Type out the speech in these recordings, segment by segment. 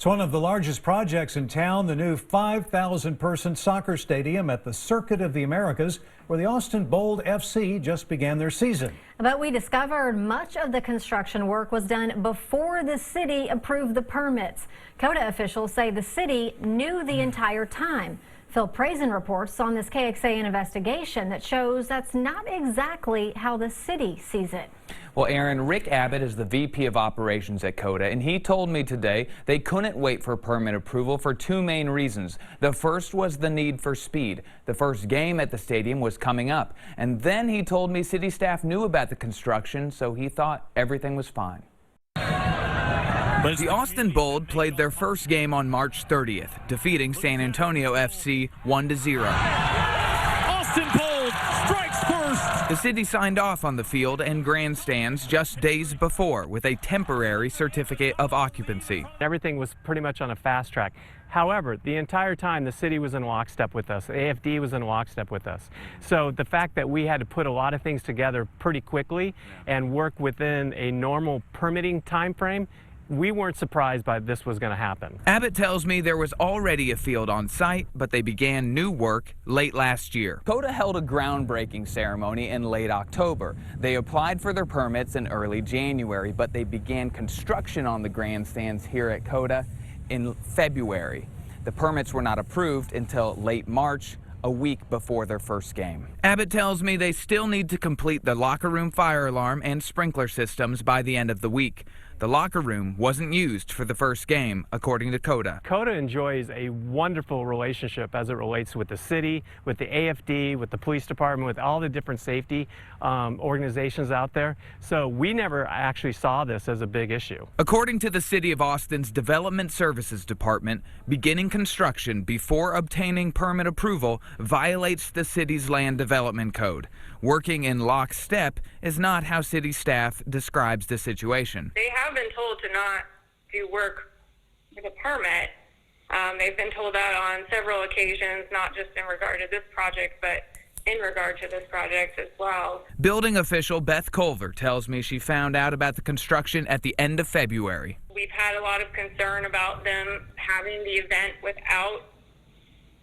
It's one of the largest projects in town, the new 5,000-person soccer stadium at the Circuit of the Americas, where the Austin Bold FC just began their season. But we discovered much of the construction work was done before the city approved the permits. COTA officials say the city knew the entire time. Phil Prazen reports on this KXAN investigation that shows that's not exactly how the city sees it. Well, Aaron, Rick Abbott is the VP of Operations at COTA, and he told me today they couldn't wait for permit approval for two main reasons. The first was the need for speed. The first game at the stadium was coming up. And then he told me city staff knew about the construction, so he thought everything was fine. The Austin Bold played their first game on March 30th, defeating San Antonio FC 1-0. Austin Bold strikes first. The city signed off on the field and grandstands just days before with a temporary certificate of occupancy. Everything was pretty much on a fast track. However, the entire time the city was in lockstep with us. The AFD was in lockstep with us. So the fact that we had to put a lot of things together pretty quickly and work within a normal permitting time frame, we weren't surprised by this was going to happen. Abbott tells me there was already a field on site, but they began new work late last year. COTA held a groundbreaking ceremony in late October. They applied for their permits in early January, but they began construction on the grandstands here at COTA in February. The permits were not approved until late March, a week before their first game. Abbott tells me they still need to complete the locker room fire alarm and sprinkler systems by the end of the week. The locker room wasn't used for the first game, according to COTA. COTA enjoys a wonderful relationship as it relates with the city, with the AFD, with the police department, with all the different safety organizations out there. So we never actually saw this as a big issue. According to the City of Austin's Development Services Department, beginning construction before obtaining permit approval violates the city's land development code. Working in lockstep is not how city staff describes the situation. They have been told to not do work with a permit. They've been told that on several occasions, not just in regard to this project, but in regard to this project as well. Building official Beth Culver tells me she found out about the construction at the end of February. We've had a lot of concern about them having the event without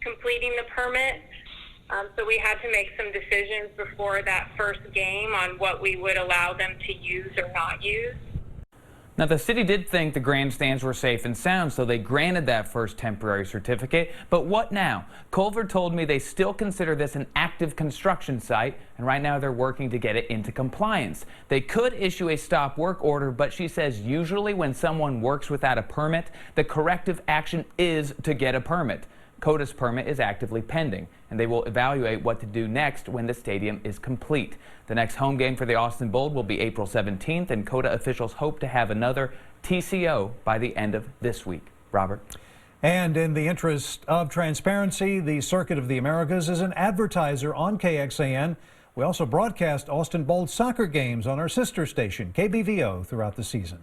completing the permit. So we had to make some decisions before that first game on what we would allow them to use or not use. Now, the city did think the grandstands were safe and sound, so they granted that first temporary certificate. But what now? Culver told me they still consider this an active construction site, and right now they're working to get it into compliance. They could issue a stop work order, but she says usually when someone works without a permit, the corrective action is to get a permit. COTA's permit is actively pending, and they will evaluate what to do next when the stadium is complete. The next home game for the Austin Bold will be April 17th, and COTA officials hope to have another TCO by the end of this week. Robert? And in the interest of transparency, the Circuit of the Americas is an advertiser on KXAN. We also broadcast Austin Bold soccer games on our sister station, KBVO, throughout the season.